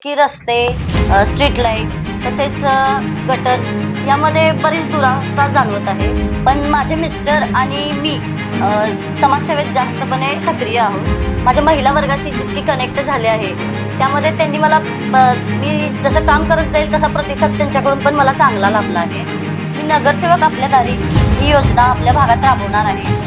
की रस्ते, street light तसेच गटर्स यामध्ये बरीच दुरावस्था जाणवत आहे. पण माझे मिस्टर आणि मी समाजसेवेत जास्तपणे सक्रिय आहोत. माझ्या महिला वर्गाशी जितकी कनेक्ट झाले आहे त्यामध्ये त्यांनी मला मी जसं काम करत जाईल तसा प्रतिसाद त्यांच्याकडून पण मला चांगला लाभला आहे. मी नगरसेवक आपल्या दारी ही योजना आपल्या भागात राबवणार आहे.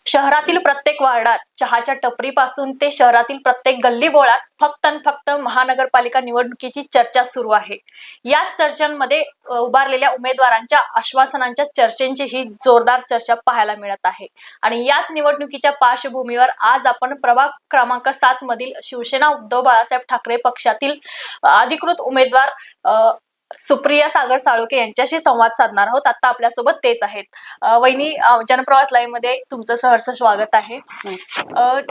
शहरातील प्रत्येक वार्डात चहाच्या टपरीपासून ते शहरातील प्रत्येक गल्ली बोळात फक्त आणि फक्त महानगरपालिका निवडणुकीची चर्चा सुरू आहे. याच चर्चांमध्ये उभारलेल्या उमेदवारांच्या आश्वासनांच्या चर्चेंची ही जोरदार चर्चा पाहायला मिळत आहे. आणि याच निवडणुकीच्या पार्श्वभूमीवर आज आपण प्रभाग क्रमांक 7 मधील शिवसेना उद्धव बाळासाहेब ठाकरे पक्षातील अधिकृत उमेदवार सुप्रिया सागर साळुंखे यांच्याशी संवाद साधणार आहोत. आता आपल्यासोबत तेच आहेत. वहिनी, जनप्रवास लाईव्ह मध्ये तुमचं सहर्ष स्वागत आहे.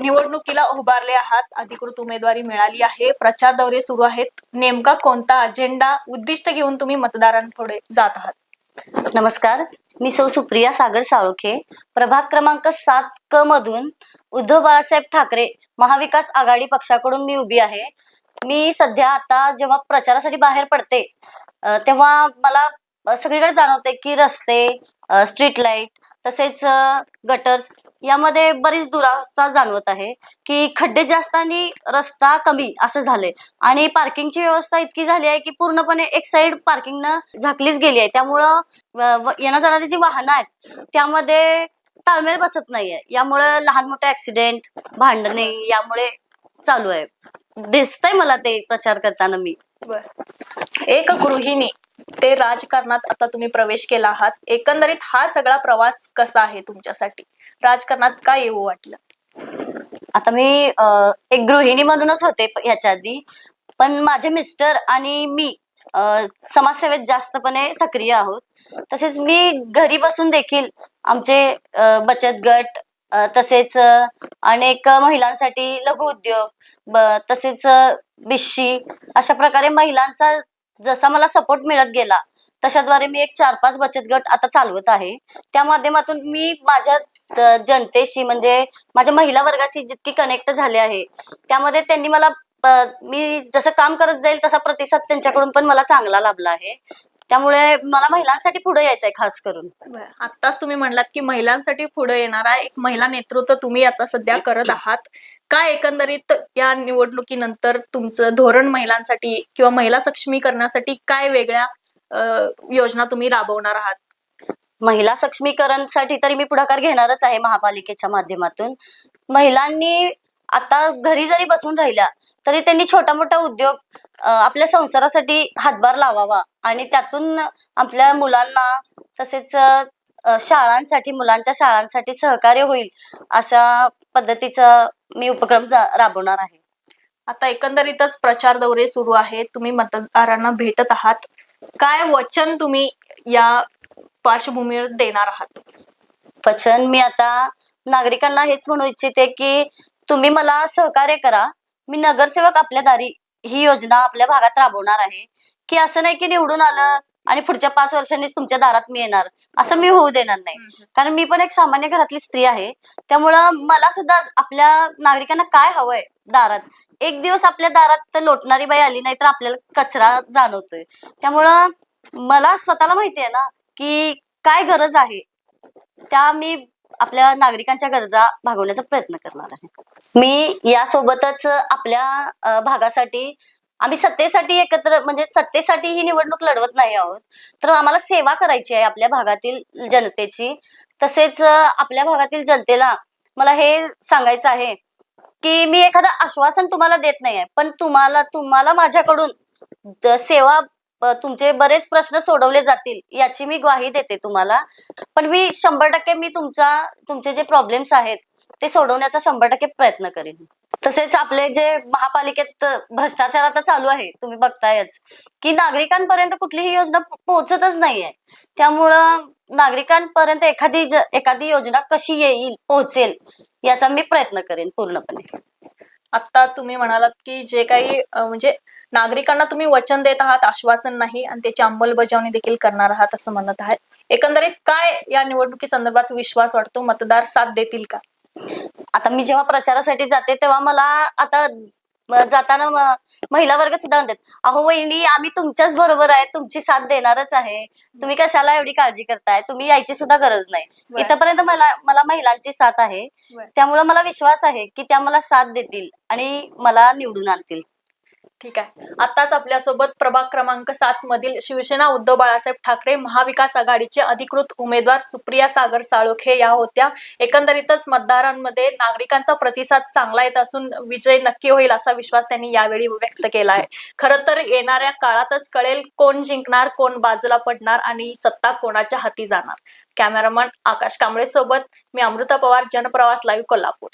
निवडणुकीला उभारले आहात, अधिकृत उमेदवारी मिळाली आहे, प्रचार दौरे सुरू आहेत. नेमका कोणता अजेंडा उद्दिष्ट घेऊन तुम्ही मतदारांपुढे जात आहात? नमस्कार, मी सौ सुप्रिया सागर साळुंखे, प्रभाग क्रमांक 7 क मधून उद्धव बाळासाहेब ठाकरे महाविकास आघाडी पक्षाकडून मी उभी आहे. मी सध्या आता जेव्हा प्रचारासाठी बाहेर पडते तेव्हा मला सगळीकडे जाणवते की रस्ते, स्ट्रीट लाईट तसेच गटर्स यामध्ये बरीच दुरावस्था जाणवत आहे. की खड्डे जास्त आणि रस्ता कमी असं झालंय. आणि पार्किंगची व्यवस्था इतकी झाली आहे की पूर्णपणे एक साइड पार्किंगनं झाकलीच गेली आहे. त्यामुळं येण्या जाणारी जी वाहनं आहेत त्यामध्ये ताळमेळ बसत नाहीये. यामुळे लहान मोठे ऍक्सिडेंट, भांडणे यामुळे चालू आहे. दिसतंय मला ते प्रचार करताना. मी एक गृहिणी ते राजकारणात आता तुम्ही प्रवेश केला आहात. एकंदरीत हा सगळा प्रवास कसा आहे तुमच्यासाठी? राजकारणात काय येऊ वाटलं? आता मी एक गृहिणी म्हणूनच होते ह्याच्या आधी, पण माझे मिस्टर आणि मी समाजसेवेत जास्तपणे सक्रिय आहोत. तसेच मी घरी बसून देखील आमचे बचत गट तसेच अनेक महिलांसाठी लघु उद्योग तसेच बिशी अशा प्रकारे महिलांचा जसा मला सपोर्ट मिळत गेला तशाद्वारे मी एक 4-5 बचत गट आता चालवत आहे. त्या माध्यमातून मी माझ्या जनतेशी म्हणजे माझ्या महिला वर्गाशी जितकी कनेक्ट झाले आहे त्यामध्ये त्यांनी मला मी जसं काम करत जाईल तसा प्रतिसाद त्यांच्याकडून पण मला चांगला लाभला आहे. त्यामुळे मला महिलांसाठी पुढे यायचंय खास करून. आताच तुम्ही म्हणलात की महिलांसाठी पुढे येणारा एक महिला नेतृत्व तुम्ही आता सध्या करत आहात. काय एकंदरीत या निवडणुकीनंतर तुमचं धोरण महिलांसाठी किंवा महिला सक्षमीकरणासाठी काय वेगळ्या योजना तुम्ही राबवणार आहात? महिला सक्षमीकरणसाठी तरी मी पुढाकार घेणारच आहे. महापालिकेच्या माध्यमातून महिलांनी आता घरी जरी बसून राहिल्या तरी त्यांनी छोटा मोठा उद्योग आपल्या संसारासाठी हातभार लावावा आणि त्यातून आपल्या मुलांना तसेच शाळांसाठी मुलांच्या शाळांसाठी सहकार्य होईल अशा पद्धतीचा मी उपक्रम राबवणार आहे. आता एकंदरीतच प्रचार दौरे सुरू आहेत, तुम्ही मतदारांना भेटत आहात. काय वचन तुम्ही या पार्श्वभूमीवर देणार आहात? वचन मी आता नागरिकांना हेच म्हणू इच्छिते की तुम्ही मला सहकार्य करा. मी नगरसेवक आपल्या दारी ही योजना आपल्या भागात राबवणार आहे. की असं नाही की निवडून आलं आणि पुढच्या 5 वर्षांनीच तुमच्या दारात मी येणार, असं मी होऊ देणार नाही. कारण मी पण एक सामान्य घरातली स्त्री आहे. त्यामुळं मला सुद्धा आपल्या नागरिकांना काय हवंय दारात, एक दिवस आपल्या दारात लोटणारी बाई आली नाही तर आपल्याला कचरा जाणवतोय. त्यामुळं मला स्वतःला माहिती आहे ना की काय गरज आहे, त्या मी आपल्या नागरिकांच्या गरजा भागवण्याचा प्रयत्न करणार आहे. मी यासोबतच आपल्या भागासाठी आम्ही सत्तेसाठी एकत्र म्हणजे सत्तेसाठी ही निवडणूक लढवत नाही आहोत, तर आम्हाला सेवा करायची आहे आपल्या भागातील जनतेची. तसेच आपल्या भागातील जनतेला मला हे सांगायचं आहे की मी एखादं आश्वासन तुम्हाला देत नाहीये, पण तुम्हाला माझ्याकडून सेवा तुमचे बरेच प्रश्न सोडवले जातील याची मी ग्वाही देते तुम्हाला. पण मी 100% मी तुमचे जे प्रॉब्लेम्स आहेत ते सोडवण्याचा 100% प्रयत्न करेन. तसेच आपले जे महापालिकेत भ्रष्टाचार आता चालू आहे, तुम्ही बघतायच की नागरिकांपर्यंत कुठलीही योजना पोहोचतच नाहीये. त्यामुळं नागरिकांपर्यंत एखादी योजना कशी येईल, पोहोचेल याचा मी प्रयत्न करेन पूर्णपणे. आता तुम्ही म्हणालात की जे काही म्हणजे नागरिकांना तुम्ही वचन देत आहात, आश्वासन नाही, आणि त्याची अंमलबजावणी देखील करणार आहात असं म्हणत आहात. एकंदरीत काय या निवडणुकी संदर्भात विश्वास वाटतो? मतदार साथ देतील का? आता मी जेव्हा प्रचारासाठी जाते तेव्हा मला आता जाताना महिला वर्ग सुद्धा म्हणतात, अहो वहिनी आम्ही तुमच्याच बरोबर आहे, तुमची साथ देणारच आहे, तुम्ही कशाला एवढी काळजी करताय, तुम्ही यायची सुद्धा गरज नाही. बरं. इथपर्यंत मला मला महिलांची साथ आहे. बरं. त्यामुळे मला विश्वास आहे की त्या मला साथ देतील आणि मला निवडून आणतील. ठीक आहे. आताच आपल्यासोबत प्रभाग क्रमांक 7 मधील शिवसेना उद्धव बाळासाहेब ठाकरे महाविकास आघाडीचे अधिकृत उमेदवार सुप्रिया सागर साळोखे या होत्या. एकंदरीतच मतदारांमध्ये नागरिकांचा प्रतिसाद चांगला येत असून विजय नक्की होईल असा विश्वास त्यांनी यावेळी व्यक्त केला आहे. खरं तर येणाऱ्या काळातच कळेल कोण जिंकणार, कोण बाजूला पडणार आणि सत्ता कोणाच्या हाती जाणार. कॅमेरामन आकाश कांबळे सोबत मी अमृता पवार, जनप्रवास लाईव्ह, कोल्हापूर.